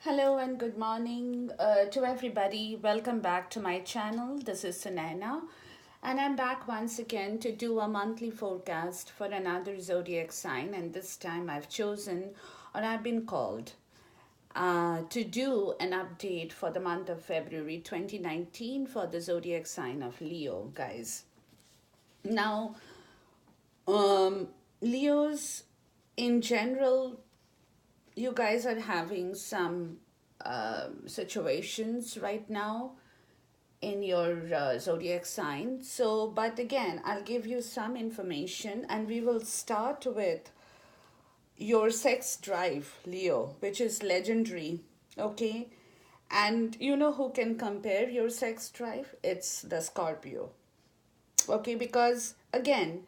Hello and good morning to everybody. Welcome back to my channel. This is Sunaina, and I'm back once again to do a monthly forecast for another zodiac sign. And this time I've chosen, or I've been called, to do an update for the month of February 2019 for the zodiac sign of Leo, guys. Now, Leos in general, you guys are having some situations right now in your zodiac sign. So, but again, I'll give you some information and we will start with your sex drive, Leo, which is legendary. Okay. And you know who can compare your sex drive? It's the Scorpio. Okay, because again,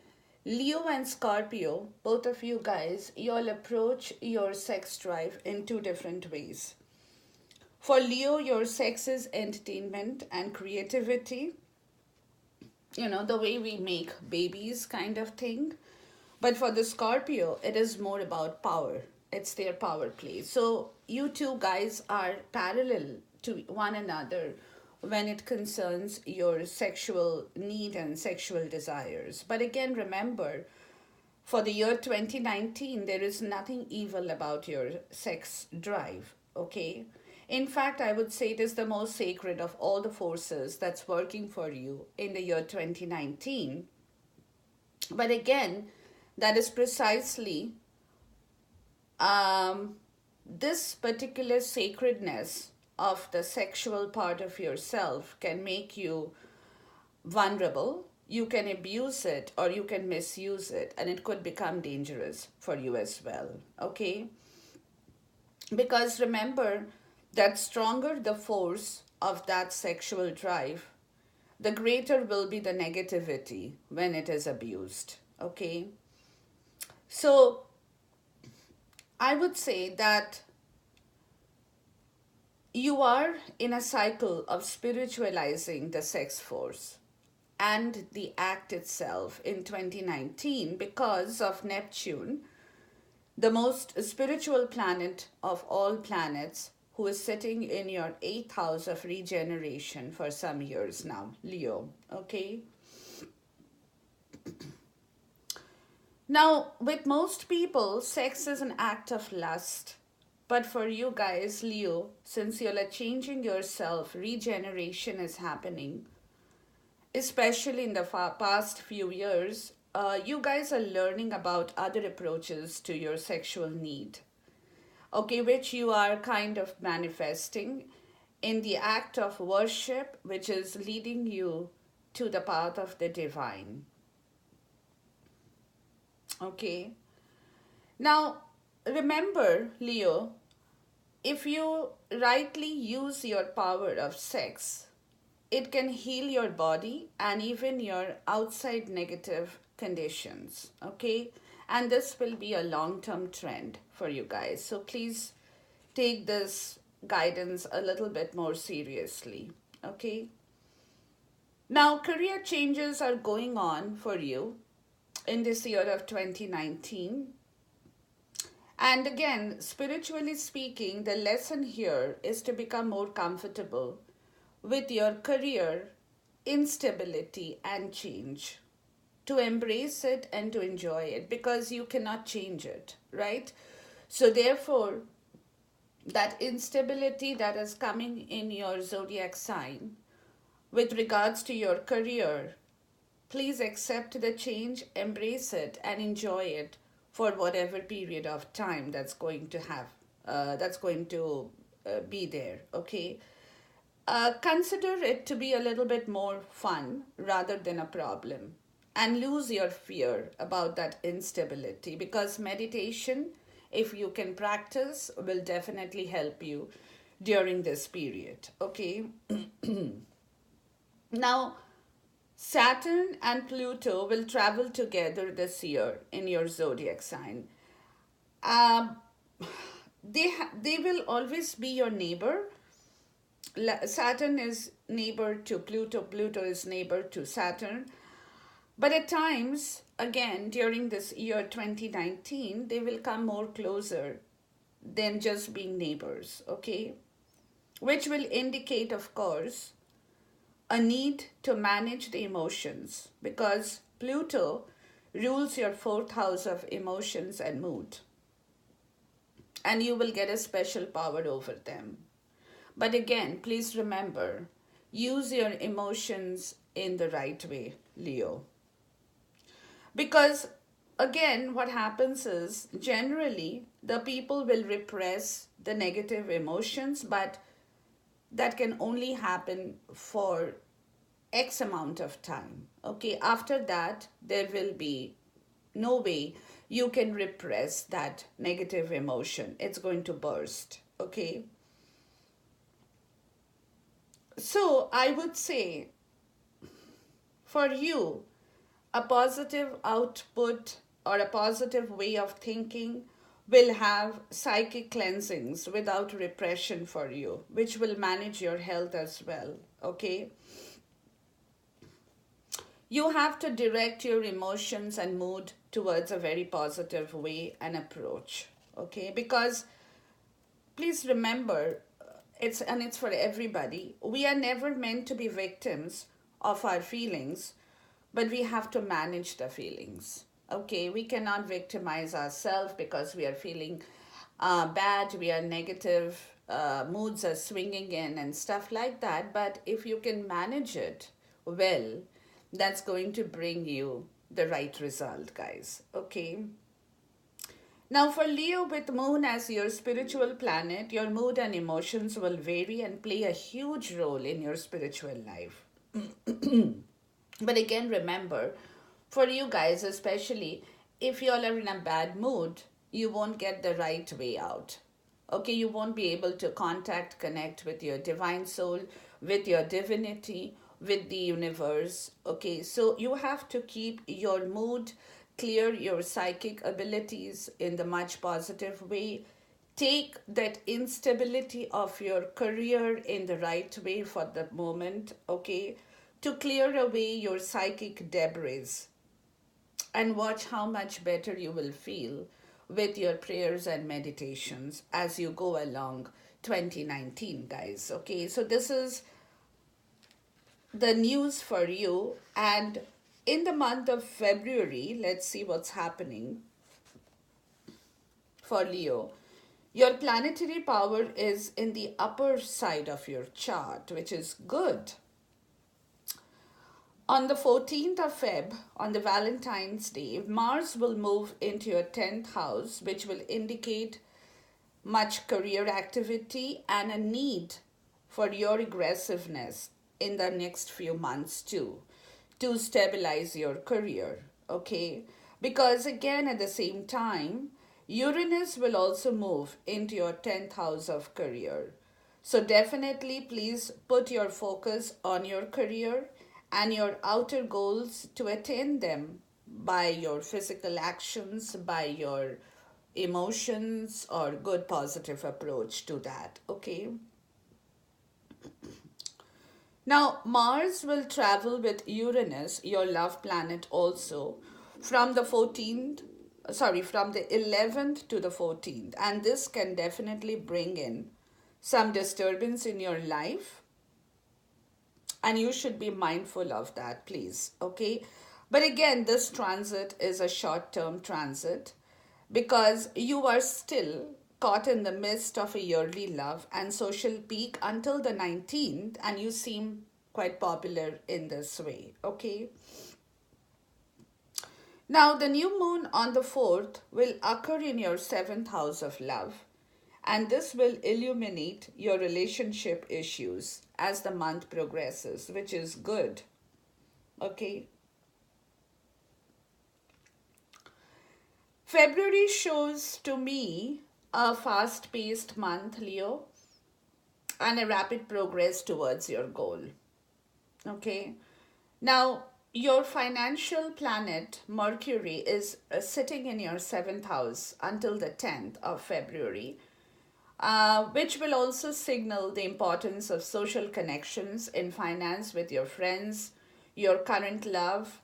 Leo and Scorpio, both of you guys, you'll approach your sex drive in two different ways. For Leo, your sex is entertainment and creativity, the way we make babies kind of thing. But for the Scorpio, it is more about power. It's their power play. So you two guys are parallel to one another when it concerns your sexual need and sexual desires. But again, remember, for the year 2019, there is nothing evil about your sex drive, okay? In fact, I would say it is the most sacred of all the forces that's working for you in the year 2019. But again, that is precisely um, this particular sacredness of the sexual part of yourself can make you vulnerable. You can abuse it or you can misuse it, and it could become dangerous for you as well. Okay? Because remember that stronger the force of that sexual drive, the greater will be the negativity when it is abused. Okay? So I would say that you are in a cycle of spiritualizing the sex force and the act itself in 2019 because of Neptune, the most spiritual planet of all planets, who is sitting in your eighth house of regeneration for some years now, Leo. Okay? Now, with most people, sex is an act of lust. But for you guys, Leo, since you're changing yourself, regeneration is happening, especially in the past few years. You guys are learning about other approaches to your sexual need, okay, which you are kind of manifesting in the act of worship, which is leading you to the path of the divine. Okay. Now, remember, Leo, if you rightly use your power of sex, it can heal your body and even your outside negative conditions. Okay. And this will be a long term trend for you guys. So please take this guidance a little bit more seriously. Okay. Now, career changes are going on for you in this year of 2019. And again, spiritually speaking, the lesson here is to become more comfortable with your career instability and change, to embrace it and to enjoy it because you cannot change it, right? So, therefore, that instability that is coming in your zodiac sign with regards to your career, please accept the change, embrace it, and enjoy it for whatever period of time that's going to be there. Okay. Consider it to be a little bit more fun rather than a problem, and lose your fear about that instability because meditation, if you can practice, will definitely help you during this period. Okay. Now, Saturn and Pluto will travel together this year in your zodiac sign. Um, they will always be your neighbor. Saturn is neighbor to Pluto. Pluto is neighbor to Saturn. But at times, again, during this year 2019, they will come more closer than just being neighbors, okay? Which will indicate, of course, a need to manage the emotions because Pluto rules your fourth house of emotions and mood, and you will get a special power over them. But again, please remember, use your emotions in the right way, Leo. Because again, what happens is generally the people will repress the negative emotions, but that can only happen for X amount of time. Okay, after that, there will be no way you can repress that negative emotion. It's going to burst. Okay, so I would say for you, a positive output or a positive way of thinking will have psychic cleansings without repression for you, which will manage your health as well. Okay, you have to direct your emotions and mood towards a very positive way and approach. Okay, because please remember, it's for everybody. We are never meant to be victims of our feelings, but we have to manage the feelings. Okay, we cannot victimize ourselves because we are feeling bad, we are negative, moods are swinging in and stuff like that. But if you can manage it well, that's going to bring you the right result, guys. Okay. Now, for Leo with Moon as your spiritual planet, your mood and emotions will vary and play a huge role in your spiritual life. But again, remember, for you guys, especially if you all are in a bad mood, you won't get the right way out. Okay, you won't be able to connect with your divine soul, with your divinity, with the universe. Okay, so you have to keep your mood clear, your psychic abilities in the much positive way. Take that instability of your career in the right way for the moment, okay, to clear away your psychic debris, and watch how much better you will feel with your prayers and meditations as you go along 2019, guys. Okay, so this is the news for you. And in the month of February, let's see what's happening for Leo. Your planetary power is in the upper side of your chart, which is good. On the 14th of Feb, on the Valentine's Day, Mars will move into your 10th house, which will indicate much career activity and a need for your aggressiveness in the next few months too, to stabilize your career. Okay, because again at the same time Uranus will also move into your 10th house of career. So definitely please put your focus on your career and your outer goals to attain them by your physical actions, by your emotions, or good positive approach to that. Okay, now Mars will travel with Uranus, your love planet, also from the 14th, from the 11th to the 14th, and this can definitely bring in some disturbance in your life, and you should be mindful of that, please. Okay, but again, this transit is a short term transit because you are still caught in the midst of a yearly love and social peak until the 19th, and you seem quite popular in this way. Okay, now the new moon on the 4th will occur in your 7th house of love, and this will illuminate your relationship issues as the month progresses, which is good. Okay, February shows to me a fast paced month, Leo, and a rapid progress towards your goal. Okay, now your financial planet, Mercury, is sitting in your 7th house until the 10th of February, which will also signal the importance of social connections in finance with your friends, your current love,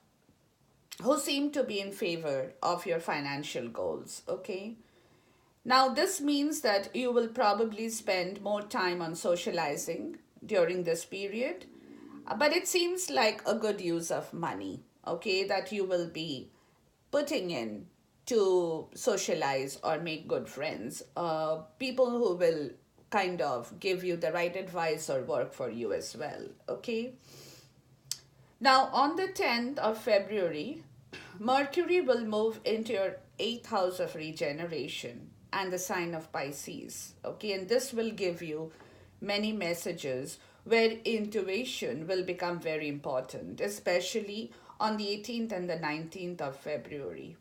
who seem to be in favor of your financial goals. Okay, Now, this means that you will probably spend more time on socializing during this period, but it seems like a good use of money, okay, that you will be putting in to socialize or make good friends, people who will kind of give you the right advice or work for you as well, okay? Now, on the 10th of February, Mercury will move into your eighth house of regeneration and the sign of Pisces. Okay, and this will give you many messages where intuition will become very important, especially on the 18th and the 19th of February.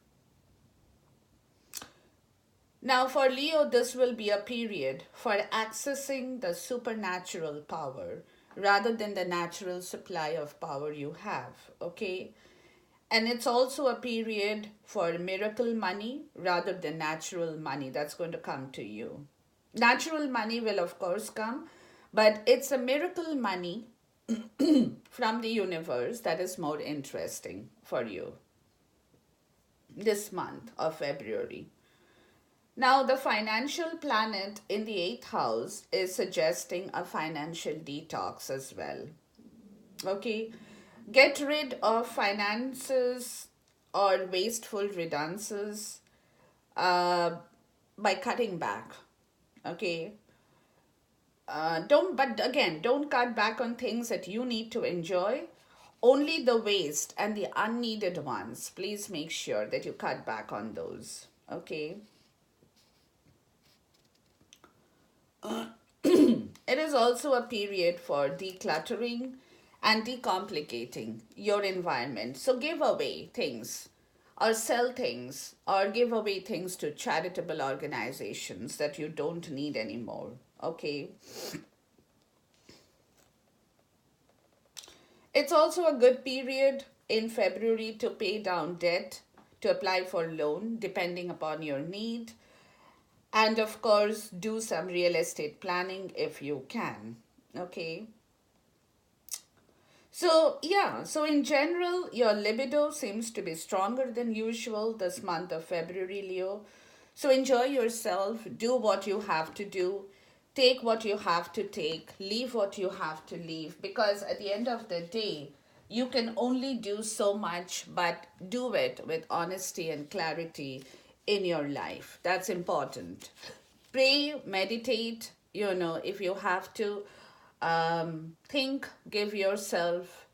Now, for Leo, this will be a period for accessing the supernatural power rather than the natural supply of power you have. Okay, and it's also a period for miracle money rather than natural money that's going to come to you. Natural money will, of course, come, but it's a miracle money from the universe that is more interesting for you this month of February. Now, the financial planet in the eighth house is suggesting a financial detox as well. Okay, get rid of finances or wasteful redundancies uh, by cutting back. Okay, but again, don't cut back on things that you need to enjoy. Only the waste and the unneeded ones. Please make sure that you cut back on those. Okay. It is also a period for decluttering and decomplicating your environment. So give away things or sell things or give away things to charitable organizations that you don't need anymore. Okay. It's also a good period in February to pay down debt, to apply for loan depending upon your need, and of course do some real estate planning if you can. Okay. So, yeah, so in general, your libido seems to be stronger than usual this month of February, Leo. So, enjoy yourself, do what you have to do, take what you have to take, leave what you have to leave, because at the end of the day, you can only do so much, but do it with honesty and clarity in your life. That's important. Pray, meditate, if you have to, think, give yourself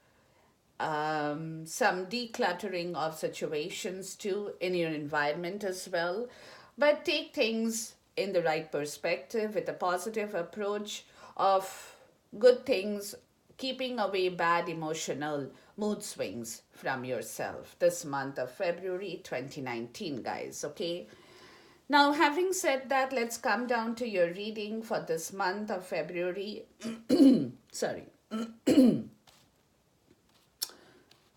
some decluttering of situations too in your environment as well. But take things in the right perspective with a positive approach of good things, keeping away bad emotional mood swings from yourself this month of February 2019, guys. Okay. Now, having said that, let's come down to your reading for this month of February. Sorry. When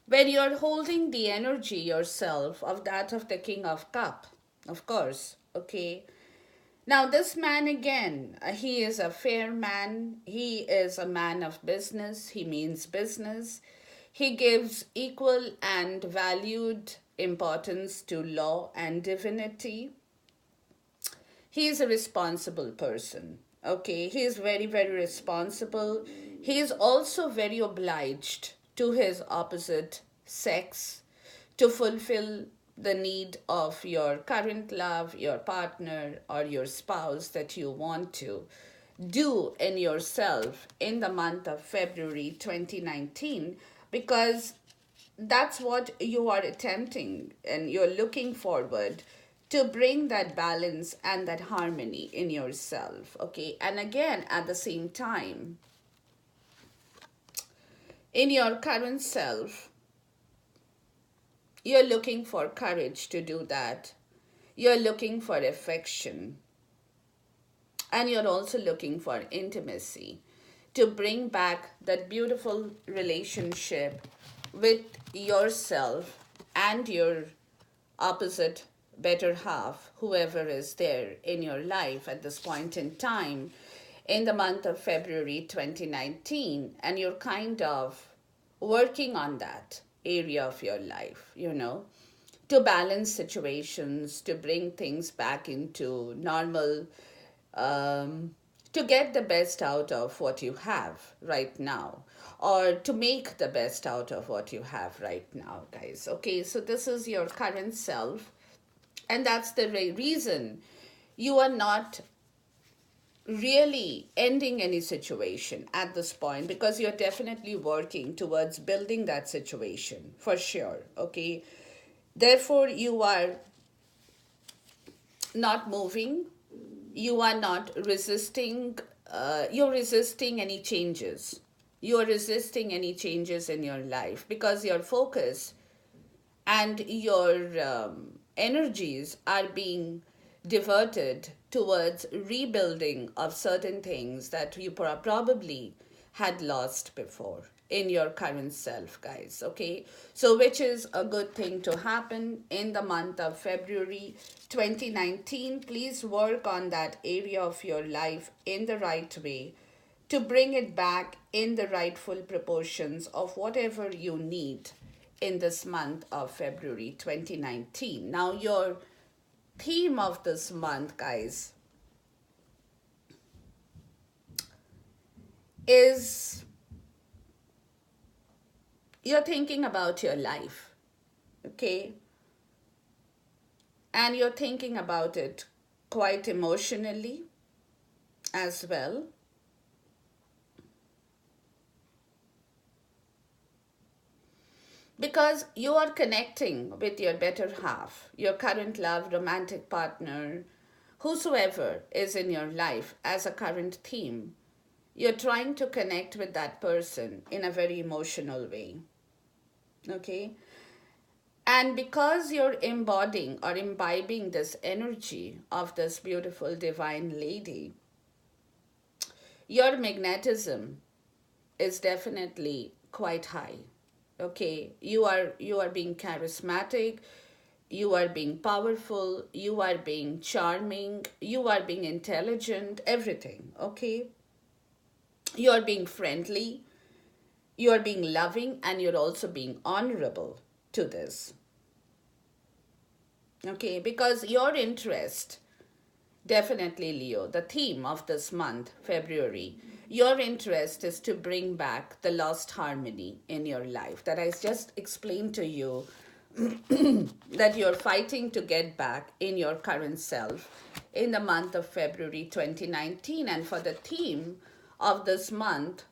you're holding the energy yourself of that of the King of Cup, of course, okay. Now, this man again, he is a fair man. He is a man of business. He means business. He gives equal and valued importance to law and divinity. He is a responsible person. Okay, he is very, very responsible. He is also very obliged to his opposite sex to fulfill the need of your current love, your partner, or your spouse that you want to do in yourself in the month of February 2019, because that's what you are attempting and you're looking forward to bring that balance and that harmony in yourself. Okay, and again, at the same time, in your current self, you're looking for courage to do that. You're looking for affection. And you're also looking for intimacy to bring back that beautiful relationship with yourself and your opposite better half, whoever is there in your life at this point in time in the month of February 2019. And you're kind of working on that area of your life. to balance situations, to bring things back into normal, um, to get the best out of what you have right now, or to make the best out of what you have right now, guys. Okay, so this is your current self, and that's the reason you are not really ending any situation at this point, because you're definitely working towards building that situation for sure. Okay, therefore you are not moving, you are not resisting, you're resisting any changes, you're resisting any changes in your life, because your focus and your energies are being diverted towards rebuilding of certain things that you probably had lost before in your current self, guys. Okay, so which is a good thing to happen in the month of February 2019. Please work on that area of your life in the right way to bring it back in the rightful proportions of whatever you need in this month of February 2019. Now, your theme of this month, guys, is you're thinking about your life, okay? And you're thinking about it quite emotionally as well. Because you are connecting with your better half, your current love, romantic partner, whosoever is in your life as a current theme. You're trying to connect with that person in a very emotional way. Okay? And because you're embodying or imbibing this energy of this beautiful divine lady, your magnetism is definitely quite high. Okay, you are being charismatic, you are being powerful, you are being charming, you are being intelligent, everything. Okay, you are being friendly, you are being loving, and you're also being honorable to this. Okay, because your interest, definitely, Leo, the theme of this month, February, your interest is to bring back the lost harmony in your life that I just explained to you, that you're fighting to get back in your current self in the month of February 2019. And for the theme of this month,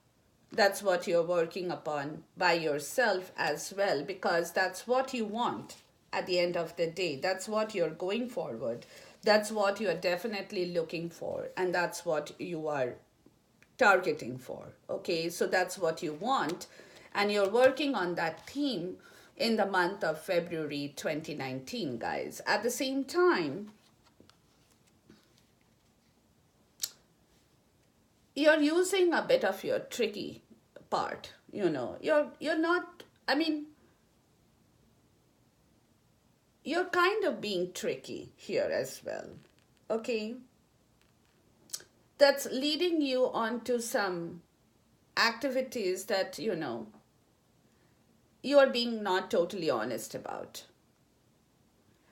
that's what you're working upon by yourself as well, because that's what you want at the end of the day. That's what you're going forward. That's what you're definitely looking for. And that's what you are targeting for. Okay, so that's what you want. And you're working on that theme in the month of February 2019, guys. At the same time, you're using a bit of your tricky part. You're not, I mean, you're kind of being tricky here as well. Okay, that's leading you on to some activities that you are being not totally honest about.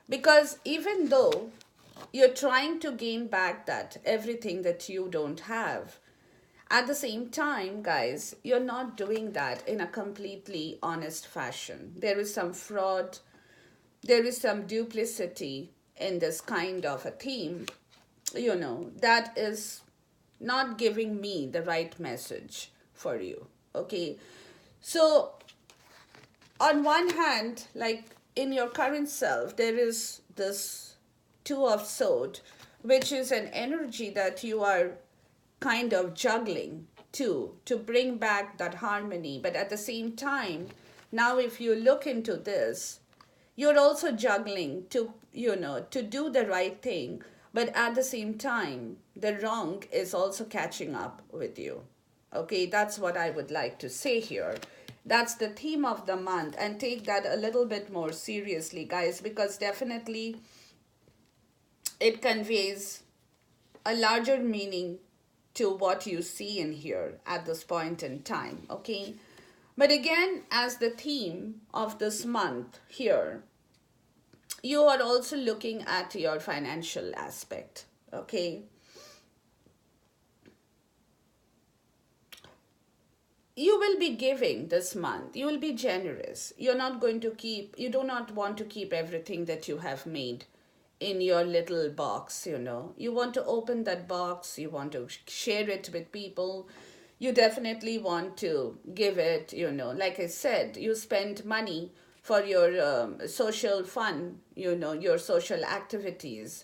Because even though you're trying to gain back that everything that you don't have, at the same time, guys, you're not doing that in a completely honest fashion. There is some fraud, there is some duplicity in this kind of a theme, that is not giving me the right message for you. Okay, so on one hand, like in your current self, there is this Two of Swords, which is an energy that you are kind of juggling to bring back that harmony. But at the same time, now if you look into this, you're also juggling to do the right thing, but at the same time, the wrong is also catching up with you. Okay, that's what I would like to say here. That's the theme of the month, and take that a little bit more seriously, guys, because definitely it conveys a larger meaning to what you see in here at this point in time. Okay, but again, as the theme of this month here, you are also looking at your financial aspect. Okay, you will be giving this month, you will be generous, you're not going to keep, you do not want to keep everything that you have made in your little box. You want to open that box, you want to share it with people, you definitely want to give it. Like I said, you spend money for your social fun, your social activities,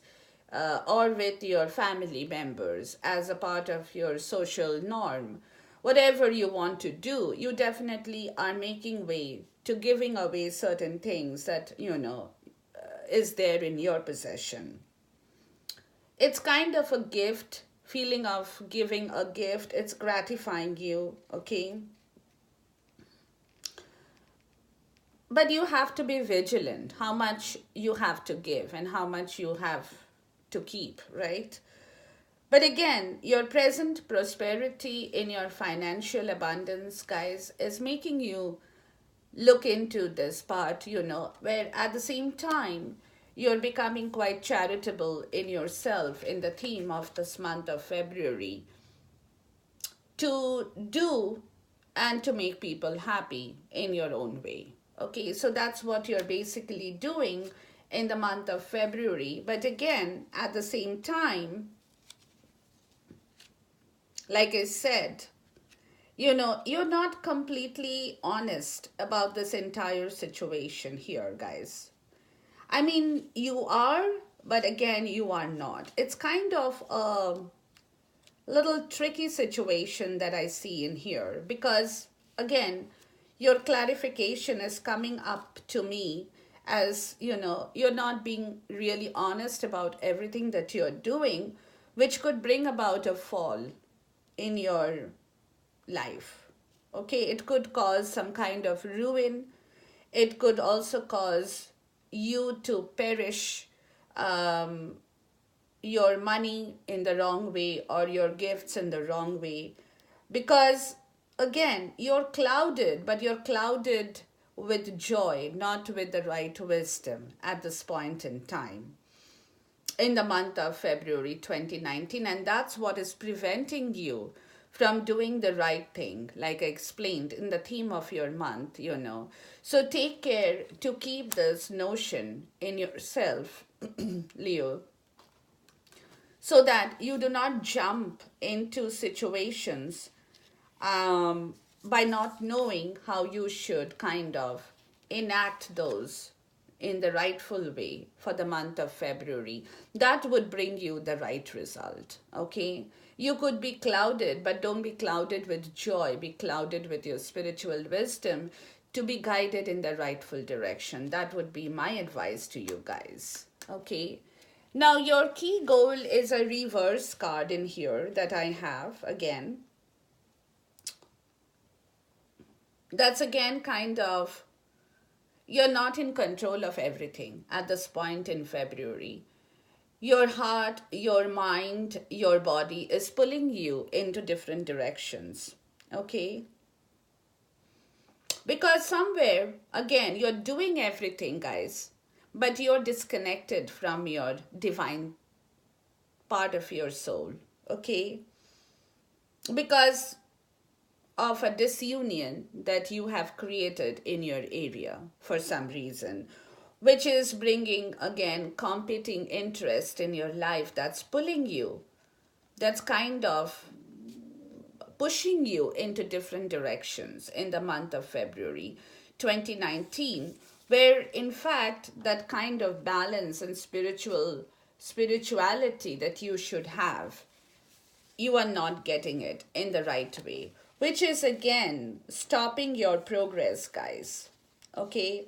or with your family members as a part of your social norm. Whatever you want to do, you definitely are making way to giving away certain things that, is there in your possession. It's kind of a gift, feeling of giving a gift. It's gratifying you, okay? But you have to be vigilant how much you have to give and how much you have to keep, right? But again, your present prosperity in your financial abundance, guys, is making you look into this part, where at the same time, you're becoming quite charitable in yourself in the theme of this month of February to do and to make people happy in your own way. Okay, so that's what you're basically doing in the month of February. But again, at the same time, like I said, you're not completely honest about this entire situation here, guys. I mean, you are, but again, you are not. It's kind of a little tricky situation that I see in here because, again, your clarification is coming up to me as, you're not being really honest about everything that you're doing, which could bring about a fall in your life. Okay, it could cause some kind of ruin. It could also cause you to perish, um, your money in the wrong way or your gifts in the wrong way. Because again, you're clouded, but you're clouded with joy, not with the right wisdom at this point in time in the month of February 2019, and that's what is preventing you from doing the right thing, like I explained in the theme of your month. So take care to keep this notion in yourself, Leo, so that you do not jump into situations by not knowing how you should kind of enact those in the rightful way for the month of February. That would bring you the right result, okay? You could be clouded, but don't be clouded with joy. Be clouded with your spiritual wisdom to be guided in the rightful direction. That would be my advice to you guys, okay? Now, your key goal is a reverse card in here that I have again. That's again kind of, you're not in control of everything at this point in February. Your heart, your mind, your body is pulling you into different directions. Okay? Because somewhere, again, you're doing everything, guys, but you're disconnected from your divine part of your soul. Okay? Because of a disunion that you have created in your area for some reason, which is bringing again competing interest in your life that's pulling you, that's kind of pushing you into different directions in the month of February 2019, where in fact that kind of balance and spirituality that you should have, you are not getting it in the right way, which is again stopping your progress, guys. Okay?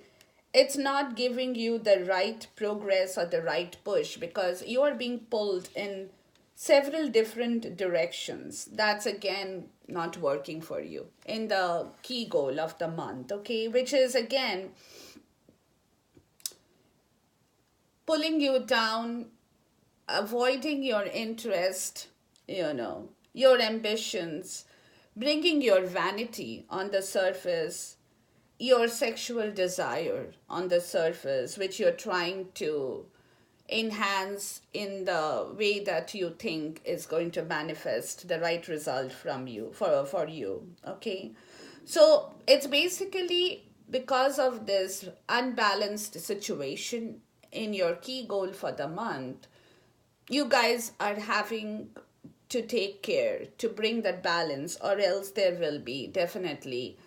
It's not giving you the right progress or the right push because you are being pulled in several different directions. That's again not working for you in the key goal of the month, okay? Which is again pulling you down, avoiding your interest, your ambitions, bringing your vanity on the surface, your sexual desire on the surface, which you're trying to enhance in the way that you think is going to manifest the right result from you for you. Okay, so it's basically because of this unbalanced situation in your key goal for the month, you guys are having to take care to bring that balance, or else there will be definitely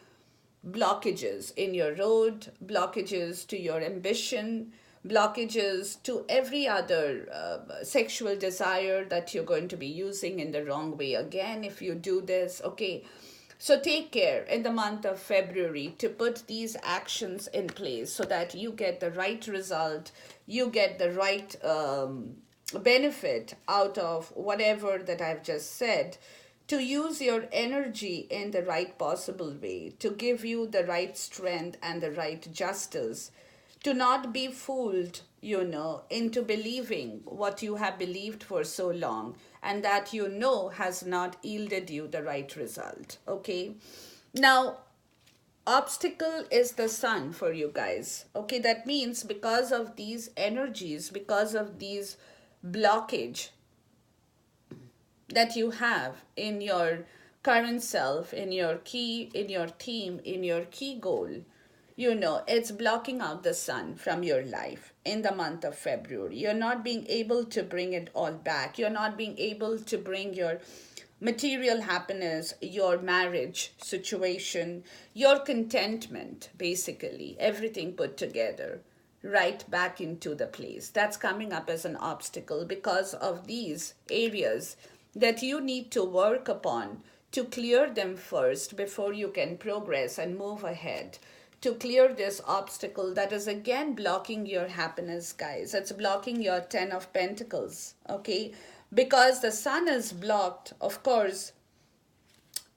blockages in your road, blockages to your ambition, blockages to every other sexual desire that you're going to be using in the wrong way again if you do this. Okay, so take care in the month of February to put these actions in place so that you get the right result, you get the right benefit out of whatever that I've just said, to use your energy in the right possible way, to give you the right strength and the right justice, to not be fooled, into believing what you have believed for so long and that has not yielded you the right result. Okay. Now, obstacle is the sun for you guys. Okay, that means because of these energies, because of these blockage that you have in your current self, in your key, in your theme, in your key goal, it's blocking out the sun from your life in the month of February. You're not being able to bring it all back. You're not being able to bring your material happiness, your marriage situation, your contentment, basically, everything put together, right back into the place. That's coming up as an obstacle because of these areas that you need to work upon to clear them first before you can progress and move ahead. To clear this obstacle that is again blocking your happiness, guys. It's blocking your 10 of Pentacles, okay? Because the sun is blocked, of course,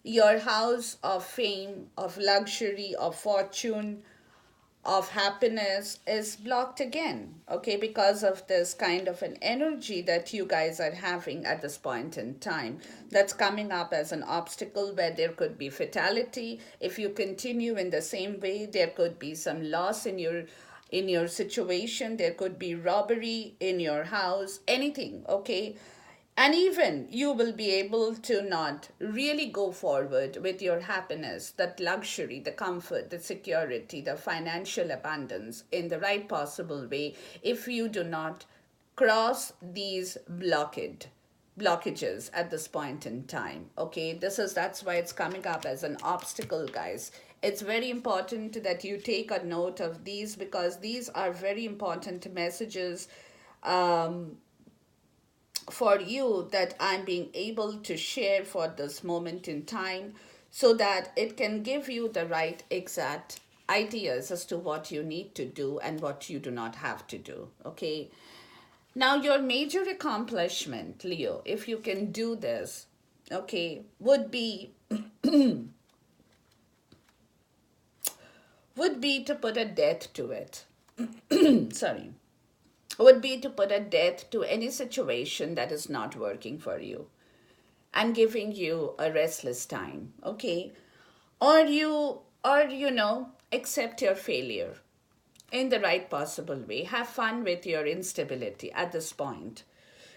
your house of fame, of luxury, of fortune, of happiness is blocked again, okay, because of this kind of an energy that you guys are having at this point in time that's coming up as an obstacle, where there could be fatality if you continue in the same way. There could be some loss in your situation, there could be robbery in your house, anything, okay. And even you will be able to not really go forward with your happiness, that luxury, the comfort, the security, the financial abundance in the right possible way if you do not cross these blockages at this point in time. Okay, that's why it's coming up as an obstacle, guys. It's very important that you take a note of these, because these are very important messages for you that I'm being able to share for this moment in time, so that it can give you the right exact ideas as to what you need to do and what you do not have to do. Okay. Now, your major accomplishment, Leo, if you can do this, okay, would be to put a death to it. Sorry, would be to put a death to any situation that is not working for you and giving you a restless time. Okay, or accept your failure in the right possible way. Have fun with your instability at this point.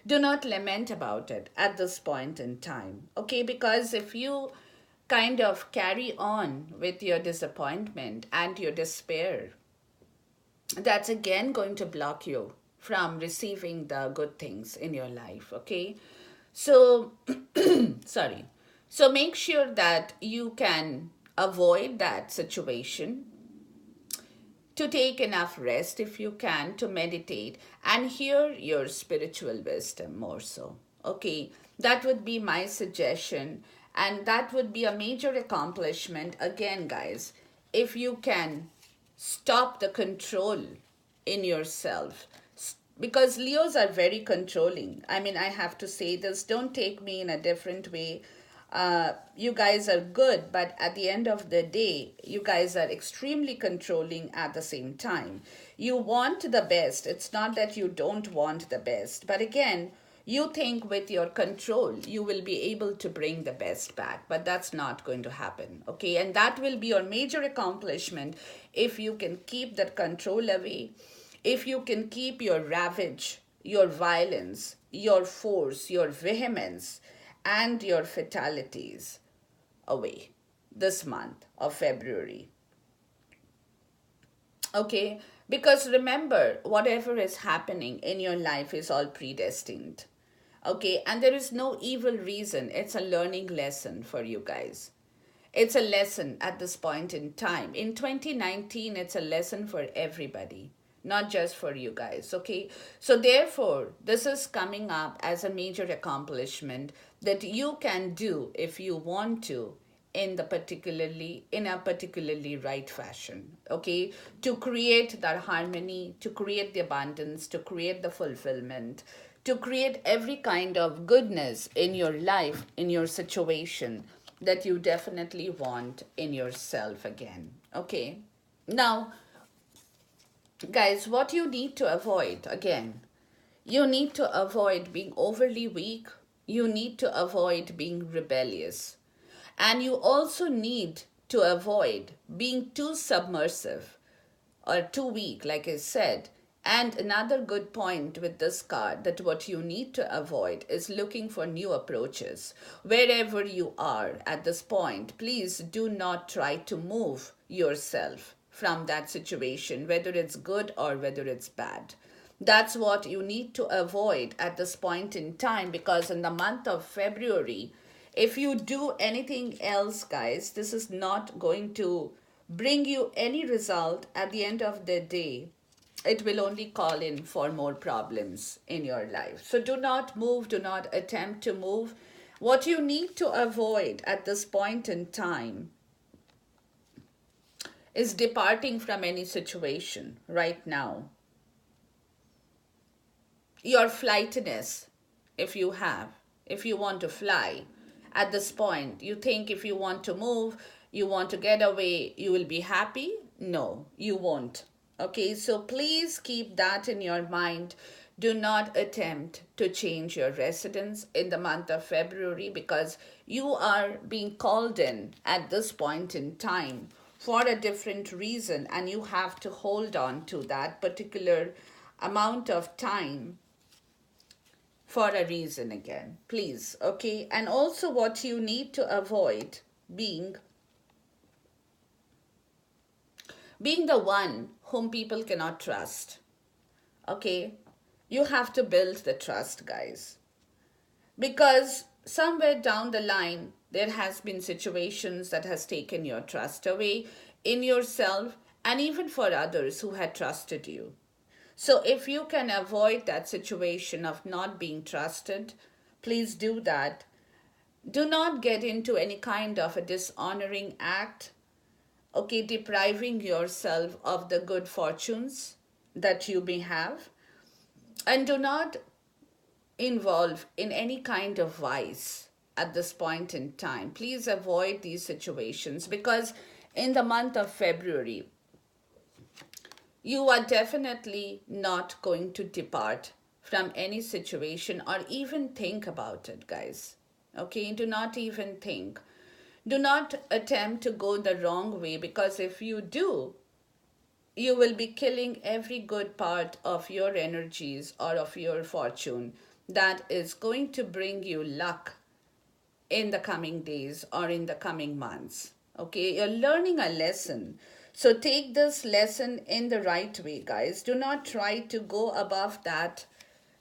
Do not lament about it at this point in time. Okay, because if you kind of carry on with your disappointment and your despair, that's again going to block you from receiving the good things in your life. Okay, so sorry, so make sure that you can avoid that situation, to take enough rest if you can, to meditate and hear your spiritual wisdom more so. Okay, that would be my suggestion, and that would be a major accomplishment again, guys, if you can stop the control in yourself. Because Leos are very controlling. I mean, I have to say this, don't take me in a different way. You guys are good, but at the end of the day, you guys are extremely controlling at the same time. You want the best. It's not that you don't want the best, but again, You think with your control you will be able to bring the best back, but that's not going to happen, okay? And that will be your major accomplishment if you can keep that control away, if you can keep your ravage, your violence, your force, your vehemence, and your fatalities away this month of February. Okay? Because remember, whatever is happening in your life is all predestined. Okay? And there is no evil reason. It's a learning lesson for you guys. It's a lesson at this point in time. In 2019, it's a lesson for everybody, not just for you guys, okay? So, therefore, this is coming up as a major accomplishment that you can do if you want to in a particularly right fashion, okay? To create that harmony, to create the abundance, to create the fulfillment, to create every kind of goodness in your life, in your situation that you definitely want in yourself again, okay? Now, guys, what you need to avoid again, you need to avoid being overly weak, you need to avoid being rebellious, and you also need to avoid being too submersive or too weak, like I said. And another good point with this card that what you need to avoid is looking for new approaches. Wherever you are at this point, please do not try to move yourself from that situation, whether it's good or whether it's bad. That's what you need to avoid at this point in time, because in the month of February, if you do anything else, guys, this is not going to bring you any result at the end of the day. It will only call in for more problems in your life. So do not move, do not attempt to move. What you need to avoid at this point in time is departing from any situation right now. Your flightiness, if you have, if you want to fly, at this point, you think if you want to move, you want to get away, you will be happy? No, you won't. Okay, so please keep that in your mind. Do not attempt to change your residence in the month of February, because you are being called in at this point in time for a different reason, and you have to hold on to that particular amount of time for a reason again, please, okay? And also what you need to avoid being the one whom people cannot trust, okay? You have to build the trust, guys, because somewhere down the line there has been situations that has taken your trust away in yourself and even for others who had trusted you. So if you can avoid that situation of not being trusted, please do that. Do not get into any kind of a dishonoring act, okay, depriving yourself of the good fortunes that you may have. And do not involve in any kind of vice at this point in time. Please avoid these situations, because in the month of February, you are definitely not going to depart from any situation or even think about it, guys. Okay, do not even think. Do not attempt to go the wrong way, because if you do, you will be killing every good part of your energies or of your fortune that is going to bring you luck in the coming days or in the coming months. Okay, you're learning a lesson. So take this lesson in the right way, guys. Do not try to go above that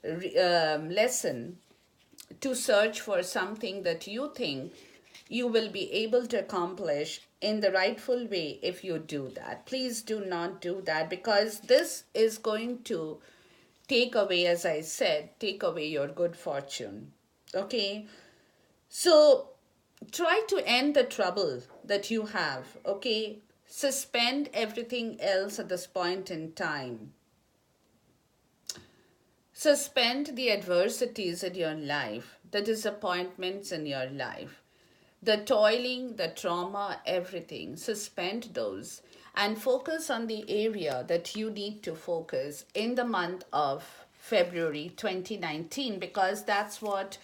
lesson to search for something that you think you will be able to accomplish in the rightful way. If you do that, please do not do that, because this is going to take away, as I said, take away your good fortune. Okay, so try to end the trouble that you have, okay? Suspend everything else at this point in time. Suspend the adversities in your life, the disappointments in your life, the toiling, the trauma, everything. Suspend those and focus on the area that you need to focus in the month of February 2019, because that's what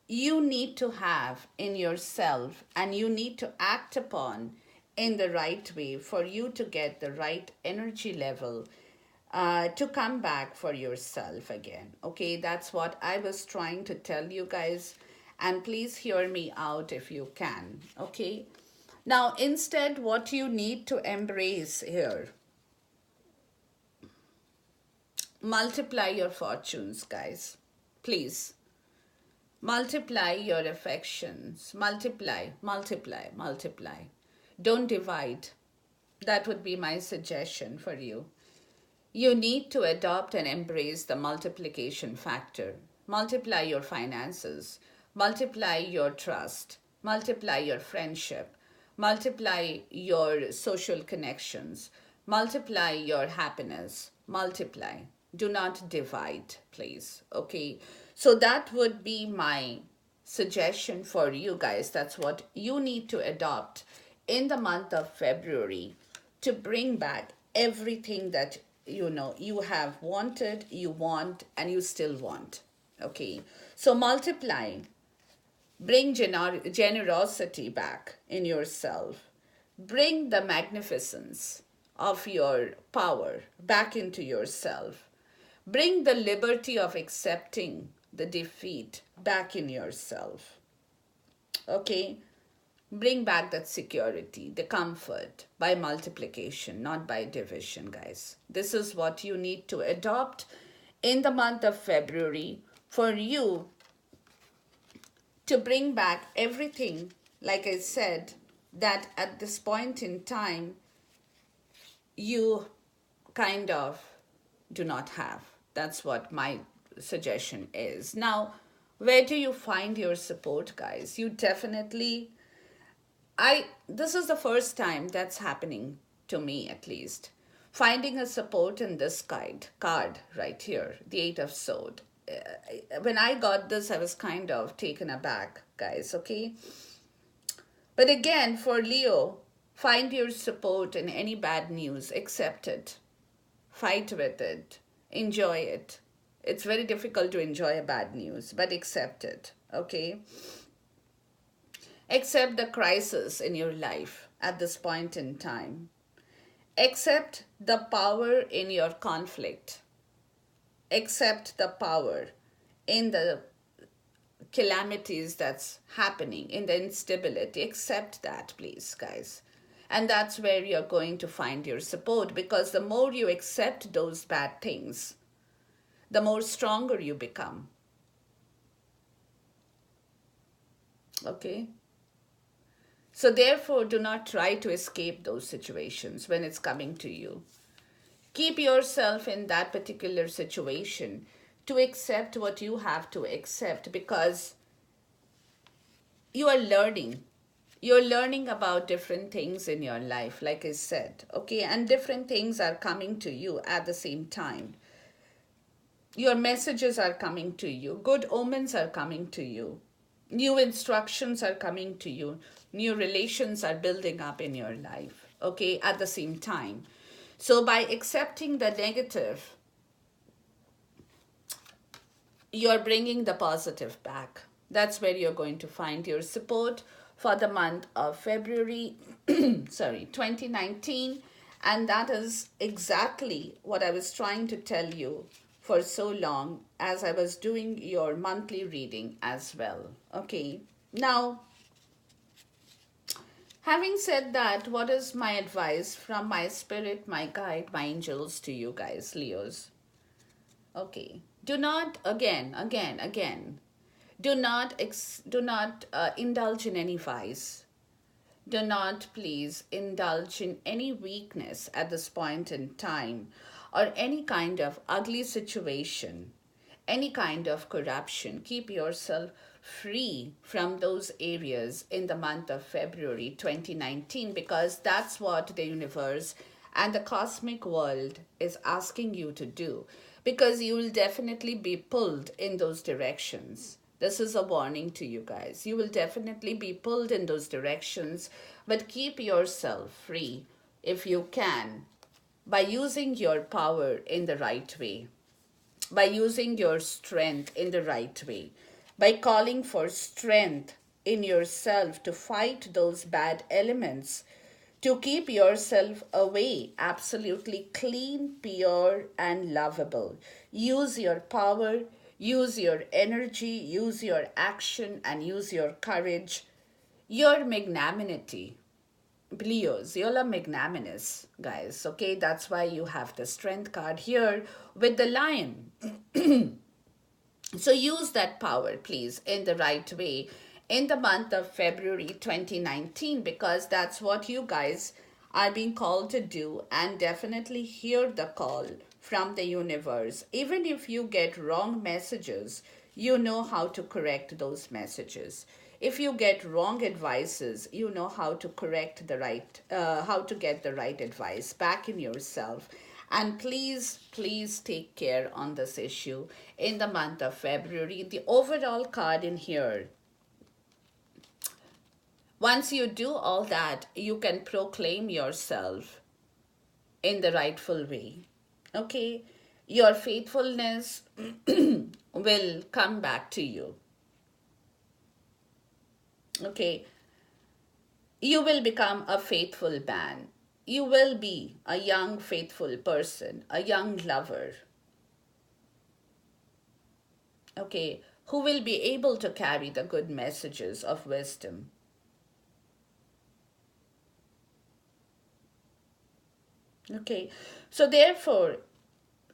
you need to have in yourself and you need to act upon in the right way for you to get the right energy level to come back for yourself again. Okay, that's what I was trying to tell you guys. And please hear me out if you can. Okay, now instead, what you need to embrace here, multiply your fortunes, guys. Please multiply your affections. Multiply. Don't divide. That would be my suggestion for you. You need to adopt and embrace the multiplication factor. Multiply your finances, multiply your trust, multiply your friendship, multiply your social connections, multiply your happiness, multiply. Do not divide, please. Okay. So that would be my suggestion for you guys. That's what you need to adopt in the month of February to bring back everything that you have wanted, you want, and you still want. Okay. So multiply, bring generosity back in yourself, bring the magnificence of your power back into yourself, bring the liberty of accepting the defeat back in yourself. Okay. Bring back that security, the comfort by multiplication, not by division, guys. This is what you need to adopt in the month of February for you to bring back everything, like I said, that at this point in time you kind of do not have. That's what my suggestion is. Now, where do you find your support, guys? You definitely, this is the first time that's happening to me, at least. Finding a support in this card right here, the Eight of Swords. When I got this, I was kind of taken aback, guys, okay? But again, for Leo, find your support in any bad news, accept it, fight with it, enjoy it. It's very difficult to enjoy a bad news, but accept it, okay? Accept the crisis in your life at this point in time. Accept the power in your conflict. Accept the power in the calamities that's happening, in the instability. Accept that, please, guys. And that's where you're going to find your support, because the more you accept those bad things, the more stronger you become. Okay? So therefore, do not try to escape those situations when it's coming to you. Keep yourself in that particular situation to accept what you have to accept, because you are learning. You're learning about different things in your life, like I said, okay? And different things are coming to you at the same time. Your messages are coming to you. Good omens are coming to you. New instructions are coming to you. New relations are building up in your life, okay, at the same time. So by accepting the negative, you're bringing the positive back. That's where you're going to find your support for the month of February, 2019. And that is exactly what I was trying to tell you for so long as I was doing your monthly reading as well. Okay. Now, having said that, what is my advice from my spirit, my guide, my angels to you guys, Leos? Okay. Do not, again, do not indulge in any vice. Do not, please, indulge in any weakness at this point in time, or any kind of ugly situation, any kind of corruption. Keep yourself free from those areas in the month of February 2019, because that's what the universe and the cosmic world is asking you to do, because you will definitely be pulled in those directions. This is a warning to you guys. You will definitely be pulled in those directions, but keep yourself free if you can by using your power in the right way. by using your strength in the right way, by calling for strength in yourself to fight those bad elements, to keep yourself away, absolutely clean, pure, and lovable. Use your power, use your energy, use your action, and use your courage, your magnanimity. Leos, you're a magnanimous, guys. Okay, that's why you have the strength card here with the lion. So use that power, please, in the right way in the month of February 2019, because that's what you guys are being called to do, and definitely hear the call from the universe. Even if you get wrong messages, you know how to correct those messages. If you get wrong advices, you know how to correct the right, how to get the right advice back in yourself. And please, please take care on this issue in the month of February. The overall card in here, once you do all that, you can proclaim yourself in the rightful way. Okay? Your faithfulness will come back to you. Okay? You will become a faithful man. You will be a young, faithful person, a young lover. Okay? Who will be able to carry the good messages of wisdom. Okay? So, therefore,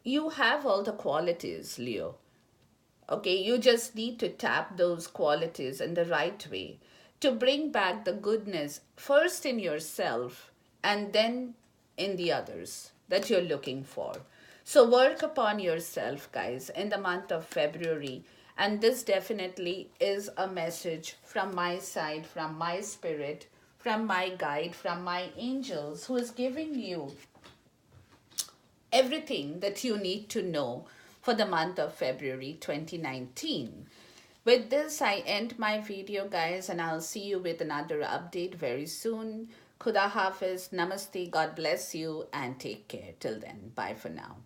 you have all the qualities, Leo. Okay, you just need to tap those qualities in the right way to bring back the goodness first in yourself and then in the others that you're looking for. So work upon yourself, guys, in the month of February. And this definitely is a message from my side, from my spirit, from my guide, from my angels, who is giving you everything that you need to know for the month of February 2019. With this, I end my video, guys, and I'll see you with another update very soon. Khuda Hafiz, Namaste, God bless you, and take care. Till then, bye for now.